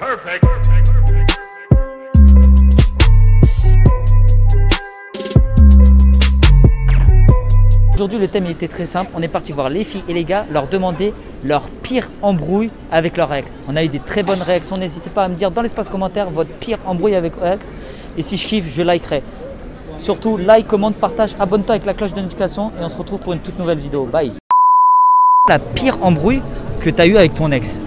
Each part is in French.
Perfect. Aujourd'hui, le thème il était très simple. On est parti voir les filles et les gars, leur demander leur pire embrouille avec leur ex. On a eu des très bonnes réactions. N'hésitez pas à me dire dans l'espace commentaire votre pire embrouille avec votre ex. Et si je kiffe, je likerai. Surtout, like, commente, partage, abonne-toi avec la cloche de notification. Et on se retrouve pour une toute nouvelle vidéo. Bye. La pire embrouille que tu as eu avec ton ex?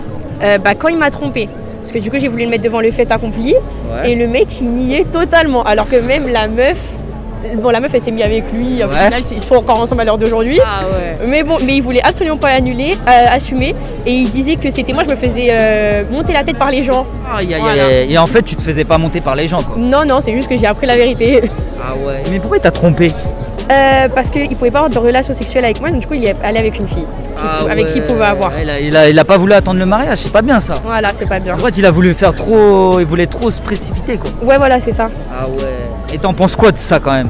Quand il m'a trompé. Parce que du coup, j'ai voulu le mettre devant le fait accompli. Ouais. Et le mec, il niait totalement. Alors que même la meuf. Bon, la meuf, elle s'est mise avec lui. Au final, ils sont encore ensemble à l'heure d'aujourd'hui. Ah ouais. Mais bon, il voulait absolument pas annuler, assumer. Et il disait que c'était moi, je me faisais monter la tête par les gens. Voilà. Et en fait, tu te faisais pas monter par les gens, quoi. Non, c'est juste que j'ai appris la vérité. Ah ouais. Mais pourquoi il t'a trompé? Parce qu'il pouvait pas avoir de relation sexuelle avec moi. Donc du coup, il est allé avec une fille avec qui il pouvait avoir. Il a pas voulu attendre le mariage, c'est pas bien ça. Voilà, c'est pas bien. En fait, il a voulu faire trop, il voulait trop se précipiter, quoi. Ouais, voilà, c'est ça. Ah ouais. Et t'en penses quoi de ça quand même?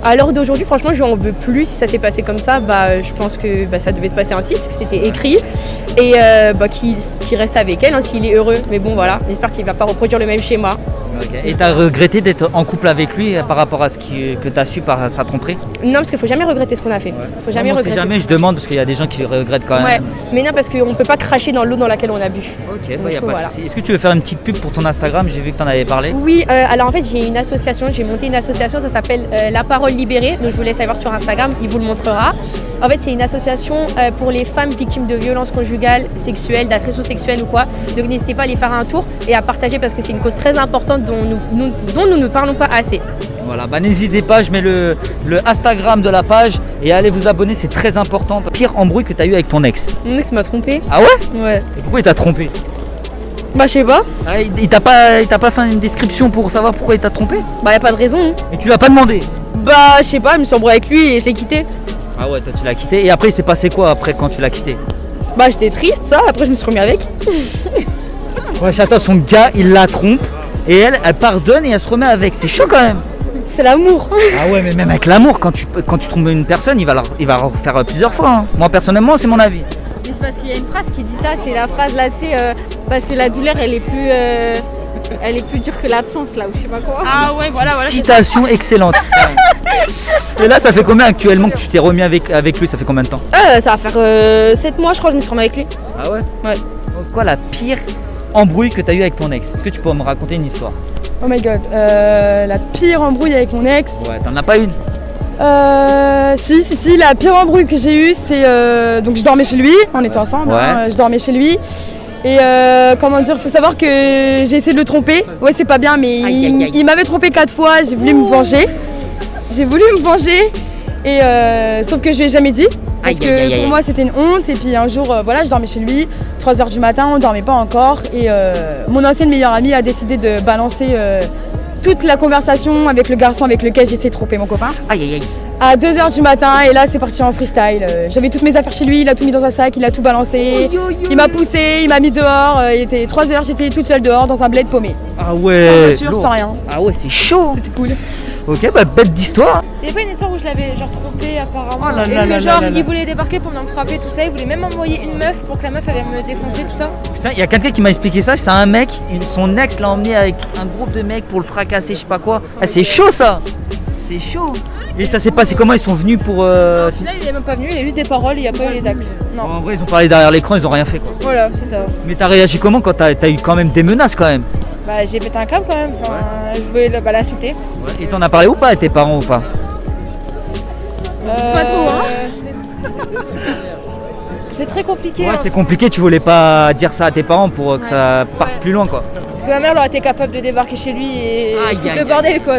À l'heure d'aujourd'hui, franchement, je lui en veux plus. Si ça s'est passé comme ça, je pense que ça devait se passer ainsi, que c'était écrit. Et qu'il reste avec elle, hein, s'il est heureux. Mais bon, voilà, j'espère qu'il va pas reproduire le même schéma. Okay. Et t'as regretté d'être en couple avec lui par rapport à ce que t'as su par sa tromperie? Non, parce qu'il faut jamais regretter ce qu'on a fait. Faut jamais regretter. Jamais, je demande parce qu'il y a des gens qui regrettent quand même. Ouais, mais non, parce qu'on peut pas cracher dans l'eau dans laquelle on a bu. Ok, y a pas de souci. Est-ce que tu veux faire une petite pub pour ton Instagram? J'ai vu que t'en avais parlé. Oui, alors en fait, j'ai une association, j'ai monté une association, ça s'appelle La Parole Libérée. Donc je vous laisse aller voir sur Instagram, il vous le montrera. En fait, c'est une association pour les femmes victimes de violences conjugales, sexuelles, d'agressions sexuelles ou quoi. Donc n'hésitez pas à aller faire un tour et à partager parce que c'est une cause très importante dont nous ne parlons pas assez. Voilà, n'hésitez pas, je mets le Instagram de la page et allez vous abonner, c'est très important. Pire embrouille que tu as eu avec ton ex? Mon ex m'a trompé. Ah ouais? Ouais. Et pourquoi il t'a trompé? Je sais pas. Ah, il t'a pas fait une description pour savoir pourquoi il t'a trompé? Y a pas de raison. Hein. Et tu l'as pas demandé? Je sais pas, je me suis embrouillée avec lui et je l'ai quitté. Ah ouais, toi tu l'as quitté. Et après il s'est passé quoi après quand tu l'as quitté? J'étais triste, ça, après je me suis remis avec. Ouais, attends, son gars il la trompe et elle pardonne et elle se remet avec. C'est chaud quand même. C'est l'amour. Ah ouais, mais même avec l'amour, quand tu trompes une personne, il va la refaire plusieurs fois. Hein. Moi personnellement, c'est mon avis. Mais c'est parce qu'il y a une phrase qui dit ça, c'est la phrase là, tu sais, parce que la douleur elle est plus dure que l'absence là, ou je sais pas quoi. Ah ouais, voilà. Citation excellente. Et là, ça fait combien actuellement que tu t'es remis avec lui? Ça fait combien de temps? Ça va faire 7 mois, je crois, que je me suis remis avec lui. Ah ouais? Ouais. Quoi la pire embrouille que tu as eu avec ton ex? Est-ce que tu peux me raconter une histoire? Oh my god, la pire embrouille avec mon ex. Ouais, t'en as pas une? Si, la pire embrouille que j'ai eue, c'est donc je dormais chez lui, on était ensemble, ouais. Je dormais chez lui. Et comment dire, faut savoir que j'ai essayé de le tromper. Ouais, c'est pas bien, mais il m'avait trompé 4 fois, j'ai voulu me venger. Et sauf que je lui ai jamais dit. Parce que pour moi c'était une honte. Et puis un jour, je dormais chez lui, 3h du matin, on dormait pas encore. Et mon ancienne meilleure amie a décidé de balancer toute la conversation avec le garçon avec lequel j'ai essayé de tromper mon copain. À 2h du matin, et là c'est parti en freestyle. J'avais toutes mes affaires chez lui, il a tout mis dans un sac, il a tout balancé. Il m'a poussé, il m'a mis dehors. Il était 3h, j'étais toute seule dehors dans un bled paumé. Ah ouais. Sans voiture, sans rien. Ah ouais, c'est chaud. C'était cool. Ok, bête d'histoire. Il y a pas une histoire où je l'avais trompé apparemment. Oh là là et là que là là. il voulait débarquer pour me frapper tout ça, il voulait même envoyer une meuf pour que la meuf elle vienne me défoncer tout ça. Putain, il y a quelqu'un qui m'a expliqué ça, c'est un mec, son ex l'a emmené avec un groupe de mecs pour le fracasser, je sais pas quoi. Ah, c'est chaud ça. C'est chaud. Et ça s'est passé comment? Ils sont venus pour... Au final il est même pas venu, il a juste des paroles, il n'y a pas eu les actes. Non. En vrai ils ont parlé derrière l'écran, ils ont rien fait quoi. Voilà, c'est ça. Mais t'as réagi comment quand t'as eu quand même des menaces quand même? J'ai pété un câble quand même, je voulais l'insulter. Ouais. Et t'en as parlé ou pas à tes parents ou pas? Pas trop hein. C'est très compliqué. Ouais, hein, c'est compliqué, tu voulais pas dire ça à tes parents pour que ça parte plus loin quoi. Parce que ma mère elle aurait été capable de débarquer chez lui et foutre le bordel quoi.